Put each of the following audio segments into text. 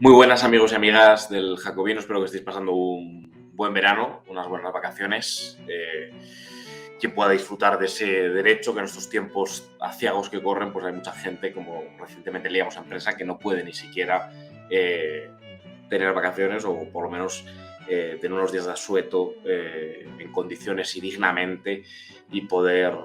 Muy buenas amigos y amigas del Jacobino, espero que estéis pasando un buen verano, unas buenas vacaciones, que pueda disfrutar de ese derecho que en estos tiempos aciagos que corren, pues hay mucha gente, como recientemente leíamos a empresa, que no puede ni siquiera tener vacaciones o por lo menos tener unos días de asueto en condiciones y dignamente y poder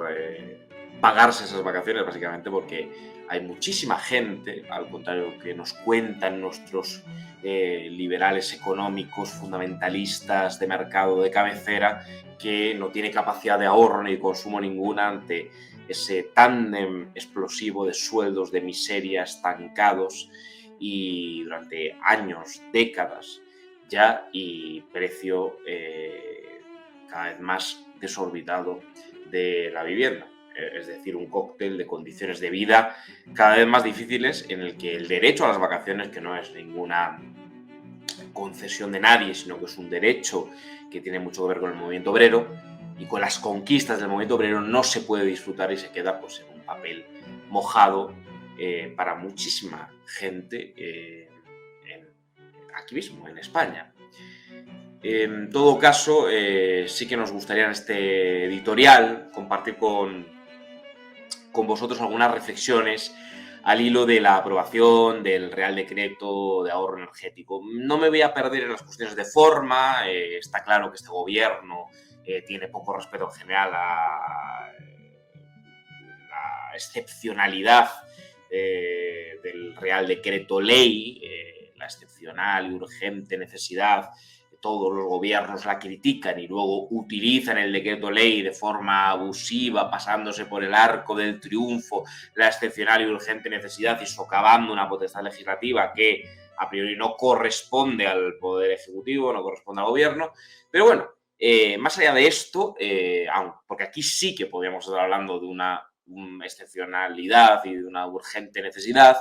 pagarse esas vacaciones, básicamente porque hay muchísima gente, al contrario que nos cuentan nuestros liberales económicos, fundamentalistas de mercado de cabecera, que no tiene capacidad de ahorro ni de consumo ninguna ante ese tándem explosivo de sueldos de miseria estancados y durante años, décadas ya, y precio cada vez más desorbitado de la vivienda. Es decir, un cóctel de condiciones de vida cada vez más difíciles en el que el derecho a las vacaciones, que no es ninguna concesión de nadie, sino que es un derecho que tiene mucho que ver con el movimiento obrero y con las conquistas del movimiento obrero, no se puede disfrutar y se queda pues en un papel mojado para muchísima gente aquí mismo, en España. En todo caso, sí que nos gustaría en este editorial compartir con vosotros algunas reflexiones al hilo de la aprobación del Real Decreto de Ahorro Energético. No me voy a perder en las cuestiones de forma, está claro que este gobierno tiene poco respeto en general a la excepcionalidad del Real Decreto Ley, la excepcional y urgente necesidad. Todos los gobiernos la critican y luego utilizan el decreto ley de forma abusiva, pasándose por el arco del triunfo la excepcional y urgente necesidad y socavando una potestad legislativa que a priori no corresponde al Poder Ejecutivo, no corresponde al Gobierno. Pero bueno, más allá de esto, porque aquí sí que podríamos estar hablando de una excepcionalidad y de una urgente necesidad,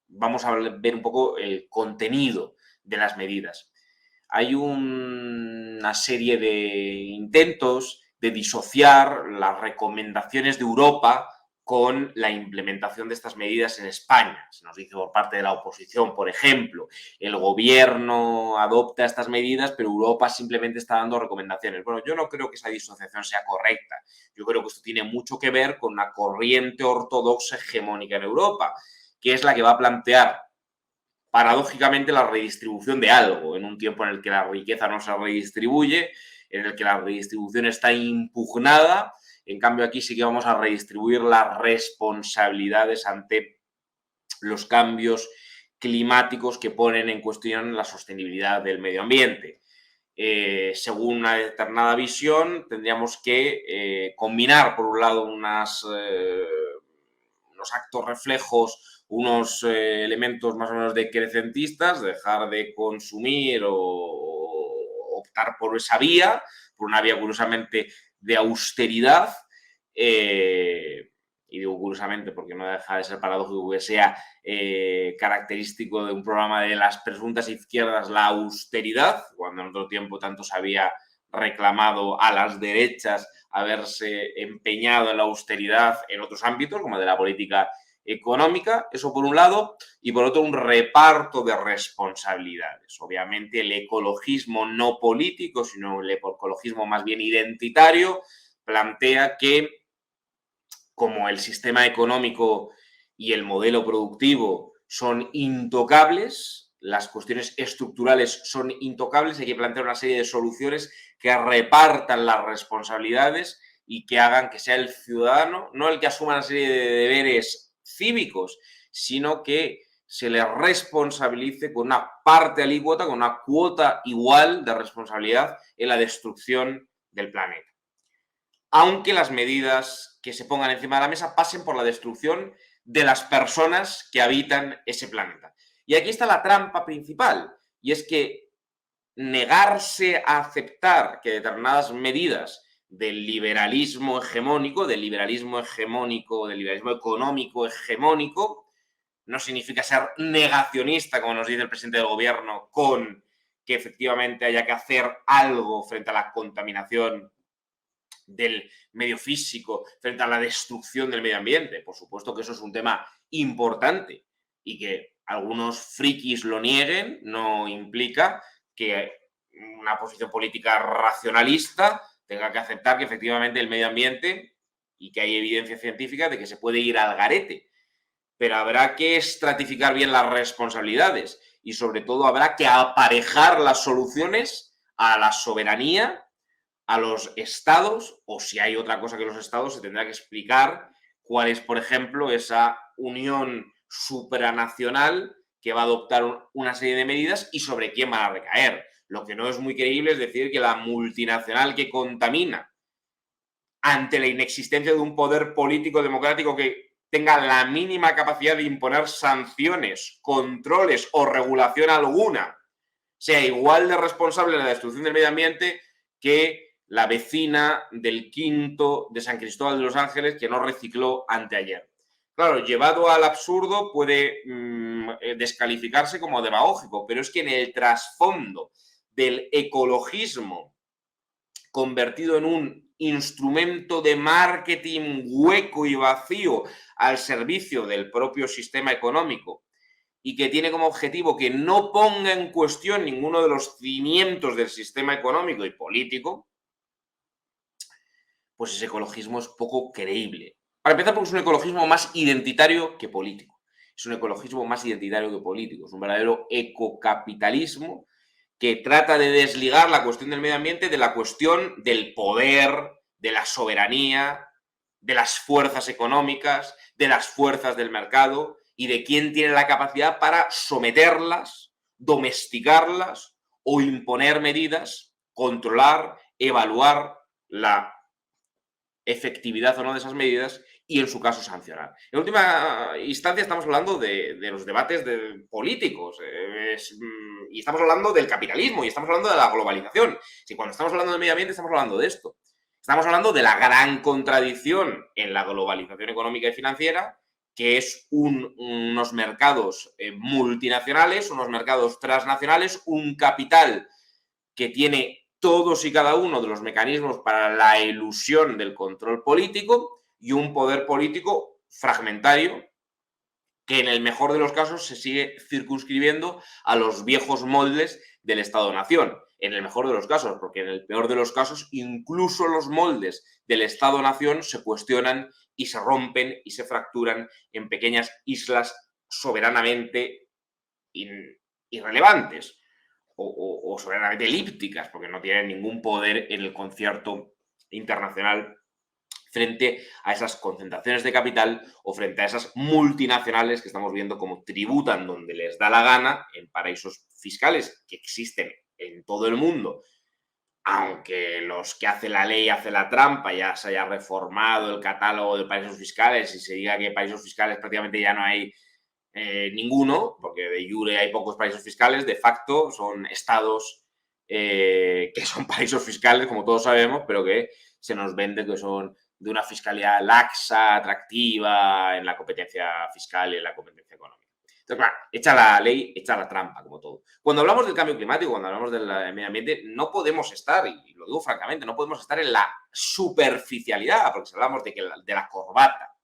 vamos a ver un poco el contenido de las medidas. Hay una serie de intentos de disociar las recomendaciones de Europa con la implementación de estas medidas en España. Se nos dice por parte de la oposición, por ejemplo, el gobierno adopta estas medidas, pero Europa simplemente está dando recomendaciones. Bueno, yo no creo que esa disociación sea correcta. Yo creo que esto tiene mucho que ver con una corriente ortodoxa hegemónica en Europa, que es la que va a plantear paradójicamente la redistribución de algo, en un tiempo en el que la riqueza no se redistribuye, en el que la redistribución está impugnada. En cambio, aquí sí que vamos a redistribuir las responsabilidades ante los cambios climáticos que ponen en cuestión la sostenibilidad del medio ambiente. Según una determinada visión, tendríamos que combinar, por un lado, unos actos reflejos, unos elementos más o menos decrecentistas, dejar de consumir o optar por esa vía, por una vía curiosamente de austeridad, y digo curiosamente porque no deja de ser paradójico que sea característico de un programa de las presuntas izquierdas la austeridad, cuando en otro tiempo tanto se había reclamado a las derechas haberse empeñado en la austeridad en otros ámbitos, como de la política económica, eso por un lado, y por otro un reparto de responsabilidades. Obviamente el ecologismo no político, sino el ecologismo más bien identitario, plantea que como el sistema económico y el modelo productivo son intocables, las cuestiones estructurales son intocables, hay que plantear una serie de soluciones que repartan las responsabilidades y que hagan que sea el ciudadano, no el que asuma una serie de deberes cívicos, sino que se le responsabilice con una parte alícuota, con una cuota igual de responsabilidad en la destrucción del planeta. Aunque las medidas que se pongan encima de la mesa pasen por la destrucción de las personas que habitan ese planeta. Y aquí está la trampa principal, y es que negarse a aceptar que determinadas medidas del liberalismo hegemónico, del liberalismo económico hegemónico, no significa ser negacionista, como nos dice el presidente del gobierno, con que efectivamente haya que hacer algo frente a la contaminación del medio físico, frente a la destrucción del medio ambiente. Por supuesto que eso es un tema importante y que algunos frikis lo nieguen, no implica que una posición política racionalista tenga que aceptar que efectivamente el medio ambiente y que hay evidencia científica de que se puede ir al garete. Pero habrá que estratificar bien las responsabilidades y sobre todo habrá que aparejar las soluciones a la soberanía, a los estados, o si hay otra cosa que los estados, se tendrá que explicar cuál es, por ejemplo, esa unión supranacional que va a adoptar una serie de medidas y sobre quién van a recaer. Lo que no es muy creíble es decir que la multinacional que contamina, ante la inexistencia de un poder político democrático que tenga la mínima capacidad de imponer sanciones, controles o regulación alguna, sea igual de responsable de la destrucción del medio ambiente que la vecina del Quinto de San Cristóbal de los Ángeles que no recicló anteayer. Claro, llevado al absurdo puede descalificarse como demagógico, pero es que en el trasfondo del ecologismo convertido en un instrumento de marketing hueco y vacío al servicio del propio sistema económico y que tiene como objetivo que no ponga en cuestión ninguno de los cimientos del sistema económico y político, pues ese ecologismo es poco creíble. Para empezar, porque es un ecologismo más identitario que político. Es un ecologismo más identitario que político. Es un verdadero ecocapitalismo que trata de desligar la cuestión del medio ambiente de la cuestión del poder, de la soberanía, de las fuerzas económicas, de las fuerzas del mercado y de quién tiene la capacidad para someterlas, domesticarlas o imponer medidas, controlar, evaluar la efectividad o no de esas medidas y, en su caso, sancionar. En última instancia, estamos hablando de los debates políticos y estamos hablando del capitalismo y estamos hablando de la globalización. Si cuando estamos hablando de medio ambiente estamos hablando de esto. Estamos hablando de la gran contradicción en la globalización económica y financiera, que es unos mercados multinacionales, unos mercados transnacionales, un capital que tiene todos y cada uno de los mecanismos para la elusión del control político y un poder político fragmentario que en el mejor de los casos se sigue circunscribiendo a los viejos moldes del Estado-Nación. En el mejor de los casos, porque en el peor de los casos incluso los moldes del Estado-Nación se cuestionan y se rompen y se fracturan en pequeñas islas soberanamente irrelevantes o soberanamente elípticas, porque no tienen ningún poder en el concierto internacional frente a esas concentraciones de capital o frente a esas multinacionales que estamos viendo como tributan donde les da la gana en paraísos fiscales que existen en todo el mundo, aunque los que hacen la ley hacen la trampa, ya se haya reformado el catálogo de paraísos fiscales y se diga que paraísos fiscales prácticamente ya no hay ninguno, porque de jure hay pocos paraísos fiscales, de facto son estados que son paraísos fiscales, como todos sabemos, pero que se nos vende que son de una fiscalidad laxa, atractiva en la competencia fiscal y en la competencia económica. Entonces, claro, echa la ley, echa la trampa, como todo. Cuando hablamos del cambio climático, cuando hablamos del medio ambiente, no podemos estar, y lo digo francamente, no podemos estar en la superficialidad, porque si hablamos de la corbata,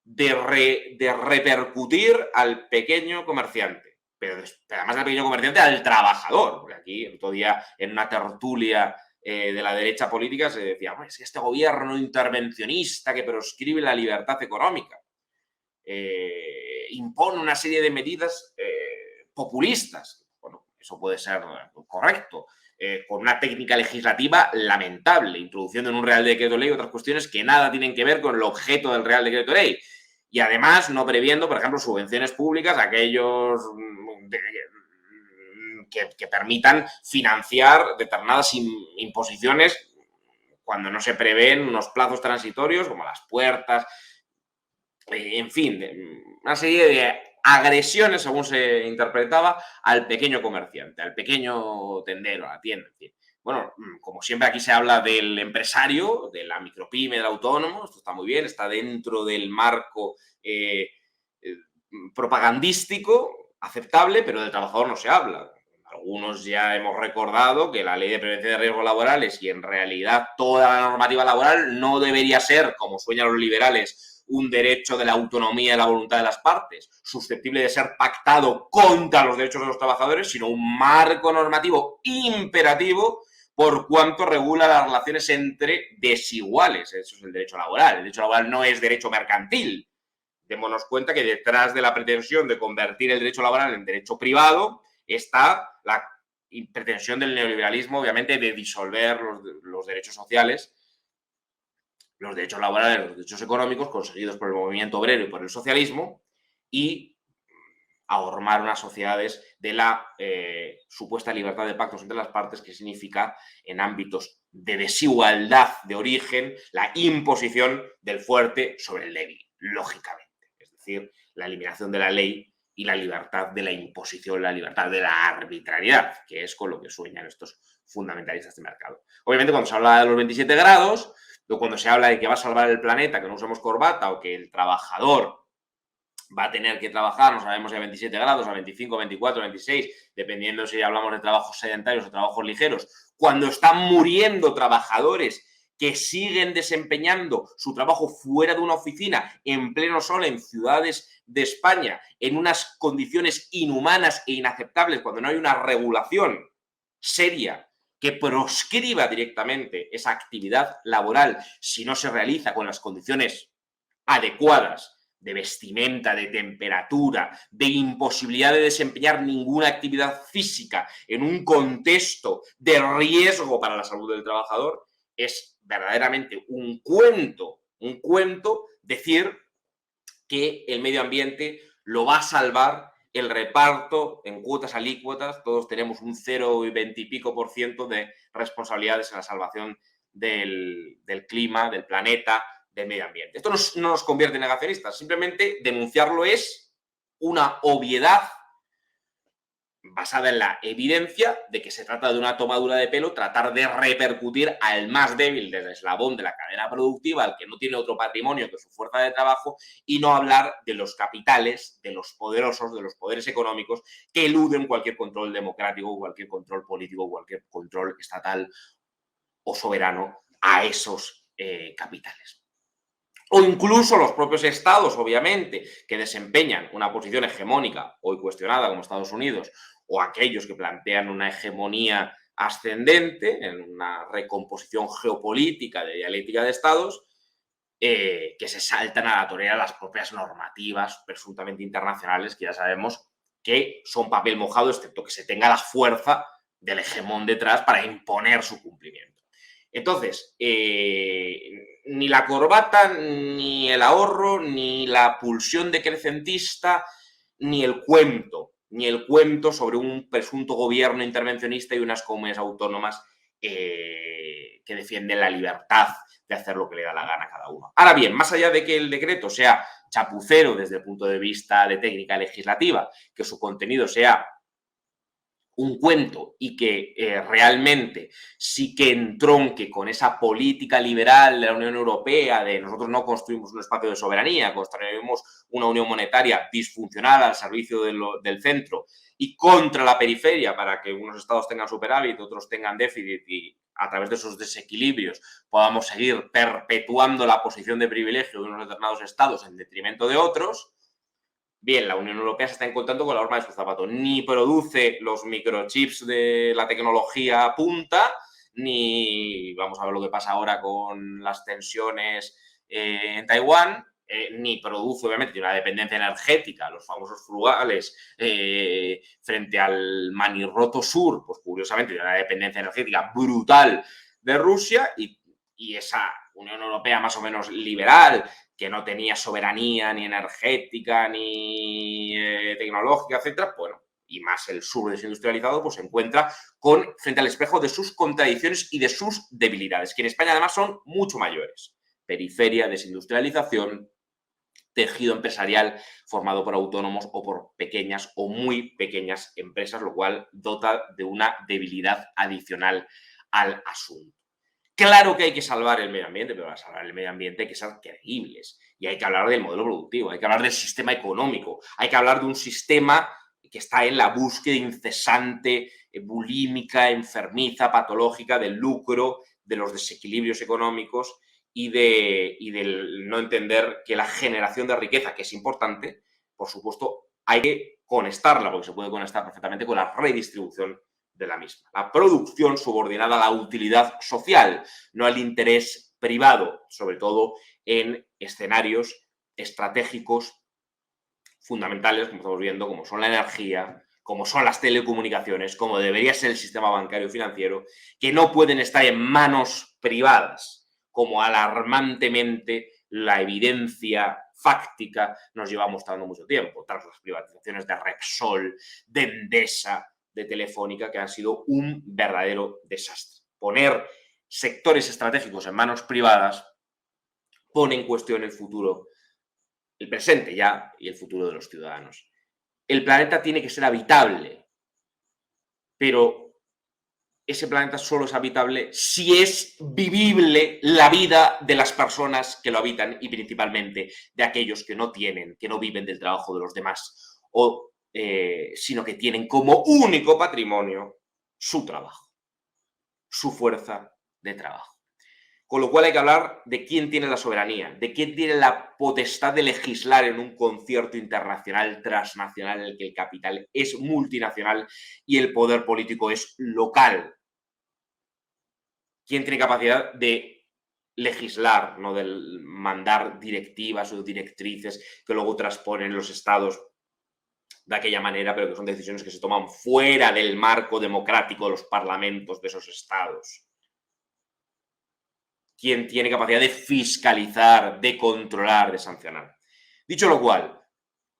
de repercutir al pequeño comerciante, pero además del pequeño comerciante, al trabajador. Porque aquí, el otro día, en una tertulia de la derecha política, se decía, es que este gobierno intervencionista que proscribe la libertad económica impone una serie de medidas populistas. Bueno, eso puede ser correcto, con una técnica legislativa lamentable, introduciendo en un Real Decreto Ley otras cuestiones que nada tienen que ver con el objeto del Real Decreto Ley. Y además no previendo, por ejemplo, subvenciones públicas a aquellos que permitan financiar determinadas imposiciones cuando no se prevén unos plazos transitorios como las puertas, en fin, una serie de agresiones, según se interpretaba, al pequeño comerciante, al pequeño tendero, a la tienda, en fin. Bueno, como siempre aquí se habla del empresario, de la micropyme, del autónomo, esto está muy bien, está dentro del marco propagandístico aceptable, pero del trabajador no se habla. Algunos ya hemos recordado que la ley de prevención de riesgos laborales y en realidad toda la normativa laboral no debería ser, como sueñan los liberales, un derecho de la autonomía y la voluntad de las partes, susceptible de ser pactado contra los derechos de los trabajadores, sino un marco normativo imperativo por cuanto regula las relaciones entre desiguales. Eso es el derecho laboral. El derecho laboral no es derecho mercantil. Démonos cuenta que detrás de la pretensión de convertir el derecho laboral en derecho privado está la pretensión del neoliberalismo, obviamente, de disolver los derechos sociales, los derechos laborales, los derechos económicos conseguidos por el movimiento obrero y por el socialismo, y ahormar unas sociedades de la supuesta libertad de pactos entre las partes, que significa, en ámbitos de desigualdad de origen, la imposición del fuerte sobre el débil, lógicamente. Es decir, la eliminación de la ley y la libertad de la imposición, la libertad de la arbitrariedad, que es con lo que sueñan estos fundamentalistas de mercado. Obviamente, cuando se habla de los 27 grados, o cuando se habla de que va a salvar el planeta, que no usemos corbata, o que el trabajador va a tener que trabajar, no sabemos si a 27 grados, a 25, 24, 26, dependiendo si hablamos de trabajos sedentarios o trabajos ligeros, cuando están muriendo trabajadores que siguen desempeñando su trabajo fuera de una oficina, en pleno sol, en ciudades de España, en unas condiciones inhumanas e inaceptables, cuando no hay una regulación seria que proscriba directamente esa actividad laboral si no se realiza con las condiciones adecuadas de vestimenta, de temperatura, de imposibilidad de desempeñar ninguna actividad física en un contexto de riesgo para la salud del trabajador, es verdaderamente un cuento decir que el medio ambiente lo va a salvar el reparto en cuotas alícuotas. Todos tenemos un 0 y 20 y pico % de responsabilidades en la salvación del clima, del planeta, del medio ambiente. Esto no nos convierte en negacionistas, simplemente denunciarlo es una obviedad basada en la evidencia de que se trata de una tomadura de pelo, tratar de repercutir al más débil del eslabón de la cadena productiva, al que no tiene otro patrimonio que su fuerza de trabajo, y no hablar de los capitales, de los poderosos, de los poderes económicos que eluden cualquier control democrático, cualquier control político, cualquier control estatal o soberano a esos capitales. O incluso los propios estados, obviamente, que desempeñan una posición hegemónica, hoy cuestionada, como Estados Unidos, o aquellos que plantean una hegemonía ascendente en una recomposición geopolítica de dialéctica de estados, que se saltan a la torera las propias normativas presuntamente internacionales, que ya sabemos que son papel mojado, excepto que se tenga la fuerza del hegemón detrás para imponer su cumplimiento. Entonces, ni la corbata, ni el ahorro, ni la pulsión decrecentista, ni el cuento sobre un presunto gobierno intervencionista y unas comunidades autónomas que defienden la libertad de hacer lo que le da la gana a cada uno. Ahora bien, más allá de que el decreto sea chapucero desde el punto de vista de técnica legislativa, que su contenido sea un cuento y que realmente sí que entronque con esa política liberal de la Unión Europea de nosotros no construimos un espacio de soberanía, construimos una unión monetaria disfuncional al servicio del centro y contra la periferia para que unos estados tengan superávit, otros tengan déficit y a través de esos desequilibrios podamos seguir perpetuando la posición de privilegio de unos determinados estados en detrimento de otros. Bien, la Unión Europea se está encontrando con la horma de su zapato. Ni produce los microchips de la tecnología punta, ni vamos a ver lo que pasa ahora con las tensiones en Taiwán, ni produce, obviamente, una dependencia energética, los famosos frugales, frente al manirroto sur, pues curiosamente, una dependencia energética brutal de Rusia y esa Unión Europea más o menos liberal, que no tenía soberanía ni energética ni tecnológica, etcétera, bueno, y más el sur desindustrializado, pues se encuentra frente al espejo de sus contradicciones y de sus debilidades, que en España además son mucho mayores. Periferia, desindustrialización, tejido empresarial formado por autónomos o por pequeñas o muy pequeñas empresas, lo cual dota de una debilidad adicional al asunto. Claro que hay que salvar el medio ambiente, pero para salvar el medio ambiente hay que ser creíbles y hay que hablar del modelo productivo, hay que hablar del sistema económico, hay que hablar de un sistema que está en la búsqueda incesante, bulímica, enfermiza, patológica del lucro, de los desequilibrios económicos y del no entender que la generación de riqueza, que es importante, por supuesto, hay que conectarla, porque se puede conectar perfectamente con la redistribución de la misma. La producción subordinada a la utilidad social, no al interés privado, sobre todo en escenarios estratégicos fundamentales, como estamos viendo, como son la energía, como son las telecomunicaciones, como debería ser el sistema bancario y financiero, que no pueden estar en manos privadas, como alarmantemente la evidencia fáctica nos lleva mostrando mucho tiempo, tras las privatizaciones de Repsol, de Endesa, de Telefónica, que han sido un verdadero desastre. Poner sectores estratégicos en manos privadas pone en cuestión el futuro, el presente ya y el futuro de los ciudadanos. El planeta tiene que ser habitable, pero ese planeta solo es habitable si es vivible la vida de las personas que lo habitan y principalmente de aquellos que no tienen, que no viven del trabajo de los demás, sino que tienen como único patrimonio su trabajo, su fuerza de trabajo. Con lo cual hay que hablar de quién tiene la soberanía, de quién tiene la potestad de legislar en un concierto internacional, transnacional, en el que el capital es multinacional y el poder político es local. ¿Quién tiene capacidad de legislar, no de mandar directivas o directrices que luego transponen los estados de aquella manera, pero que son decisiones que se toman fuera del marco democrático de los parlamentos de esos estados? ¿Quién tiene capacidad de fiscalizar, de controlar, de sancionar? Dicho lo cual,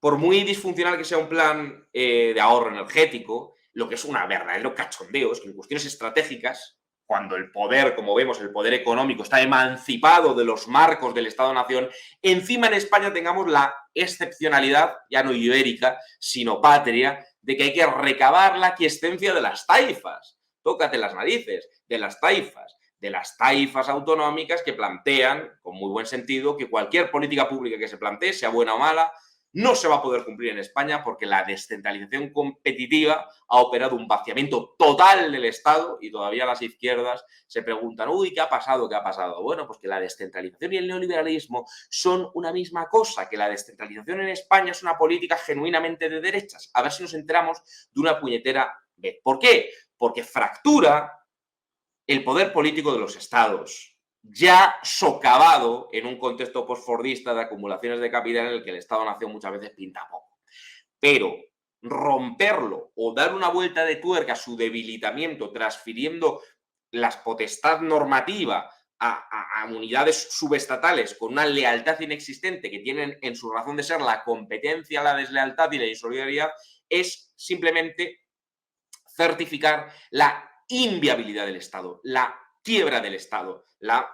por muy disfuncional que sea un plan de ahorro energético, lo que es un verdadero cachondeo es que en cuestiones estratégicas, cuando el poder, como vemos, el poder económico está emancipado de los marcos del Estado-Nación, encima en España tengamos la excepcionalidad, ya no ibérica, sino patria, de que hay que recabar la quiescencia de las taifas. Tócate las narices, de las taifas autonómicas que plantean, con muy buen sentido, que cualquier política pública que se plantee, sea buena o mala, no se va a poder cumplir en España porque la descentralización competitiva ha operado un vaciamiento total del Estado y todavía las izquierdas se preguntan, uy, ¿qué ha pasado? ¿Qué ha pasado? Bueno, pues que la descentralización y el neoliberalismo son una misma cosa, que la descentralización en España es una política genuinamente de derechas. A ver si nos enteramos de una puñetera vez. ¿Por qué? Porque fractura el poder político de los estados, ya socavado en un contexto postfordista de acumulaciones de capital en el que el Estado-nación muchas veces pinta poco. Pero romperlo o dar una vuelta de tuerca a su debilitamiento, transfiriendo la potestad normativa a unidades subestatales con una lealtad inexistente que tienen en su razón de ser la competencia, la deslealtad y la insolidaridad, es simplemente certificar la inviabilidad del Estado, la quiebra del Estado, la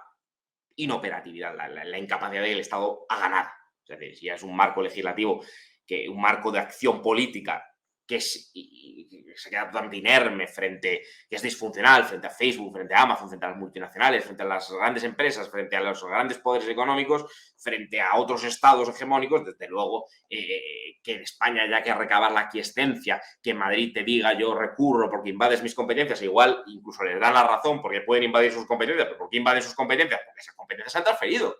inoperatividad, la incapacidad del Estado a ganar. Es decir, si ya es un marco legislativo, un marco de acción política que se queda totalmente inerme que es disfuncional frente a Facebook, frente a Amazon, frente a las multinacionales, frente a las grandes empresas, frente a los grandes poderes económicos, frente a otros estados hegemónicos, desde luego que en España haya que recabar la aquiescencia, que en Madrid te diga yo recurro porque invades mis competencias, igual incluso les dan la razón porque pueden invadir sus competencias, pero ¿por qué invaden sus competencias? Porque esas competencias se han transferido.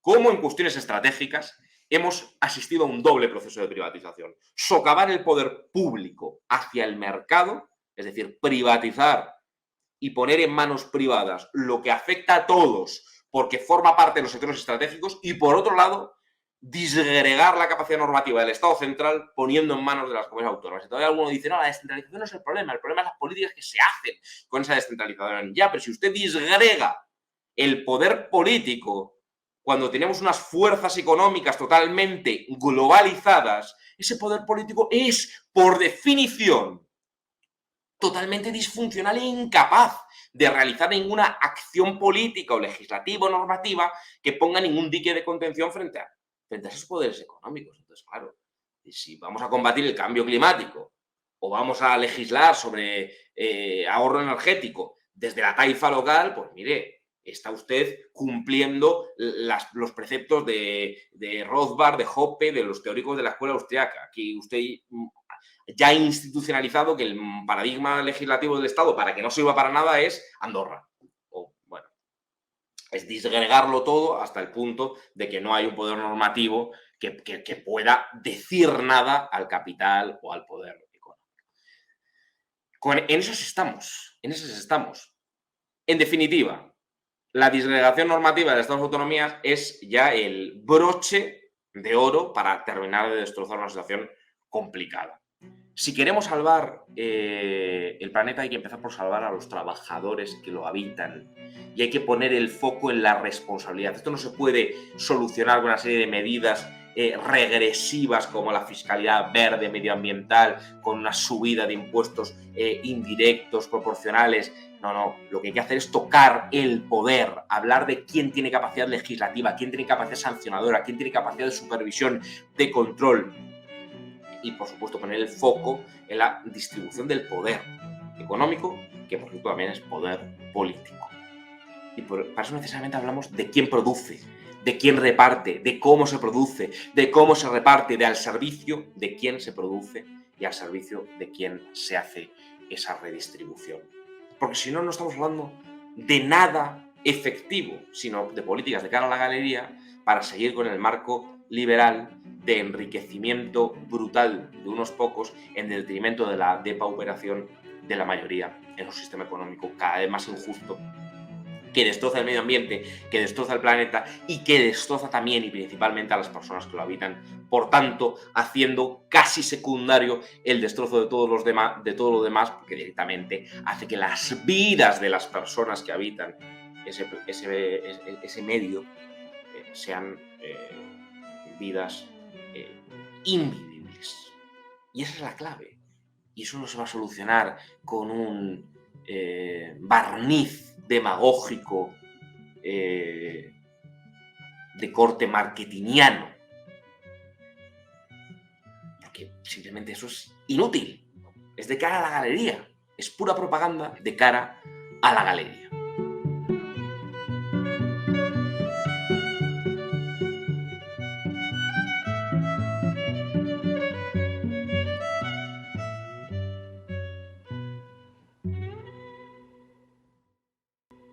Como en cuestiones estratégicas hemos asistido a un doble proceso de privatización. Socavar el poder público hacia el mercado, es decir, privatizar y poner en manos privadas lo que afecta a todos porque forma parte de los sectores estratégicos y, por otro lado, disgregar la capacidad normativa del Estado central poniendo en manos de las comunidades autónomas. Y todavía alguno dice, no, la descentralización no es el problema es las políticas que se hacen con esa descentralización. Ya, pero si usted disgrega el poder político cuando tenemos unas fuerzas económicas totalmente globalizadas, ese poder político es, por definición, totalmente disfuncional e incapaz de realizar ninguna acción política o legislativa o normativa que ponga ningún dique de contención frente a esos poderes económicos. Entonces, claro, si vamos a combatir el cambio climático o vamos a legislar sobre ahorro energético desde la taifa local, pues mire, está usted cumpliendo los preceptos de Rothbard, de Hoppe, de los teóricos de la escuela austriaca. Aquí usted ya ha institucionalizado que el paradigma legislativo del Estado, para que no sirva para nada, es Andorra. O, bueno, Es disgregarlo todo hasta el punto de que no hay un poder normativo que pueda decir nada al capital o al poder económico. En esos estamos, en esos estamos. En definitiva, la disgregación normativa de las estados autonomías es ya el broche de oro para terminar de destrozar una situación complicada. Si queremos salvar el planeta, hay que empezar por salvar a los trabajadores que lo habitan y hay que poner el foco en la responsabilidad. Esto no se puede solucionar con una serie de medidas regresivas como la fiscalidad verde medioambiental, con una subida de impuestos indirectos, proporcionales. No, lo que hay que hacer es tocar el poder, hablar de quién tiene capacidad legislativa, quién tiene capacidad sancionadora, quién tiene capacidad de supervisión, de control. Y, por supuesto, poner el foco en la distribución del poder económico, que, por cierto, también es poder político. Y para eso necesariamente hablamos de quién produce, de quién reparte, de cómo se produce, de cómo se reparte, de al servicio de quién se produce y al servicio de quién se hace esa redistribución. Porque si no, no estamos hablando de nada efectivo, sino de políticas de cara a la galería para seguir con el marco liberal de enriquecimiento brutal de unos pocos en detrimento de la depauperación de la mayoría en un sistema económico cada vez más injusto, que destroza el medio ambiente, que destroza el planeta y que destroza también y principalmente a las personas que lo habitan. Por tanto, haciendo casi secundario el destrozo de todo lo demás, porque directamente hace que las vidas de las personas que habitan ese medio sean vidas invivibles. Y esa es la clave. Y eso no se va a solucionar con un barniz demagógico de corte marketingiano. Porque simplemente eso es inútil. Es de cara a la galería. Es pura propaganda de cara a la galería.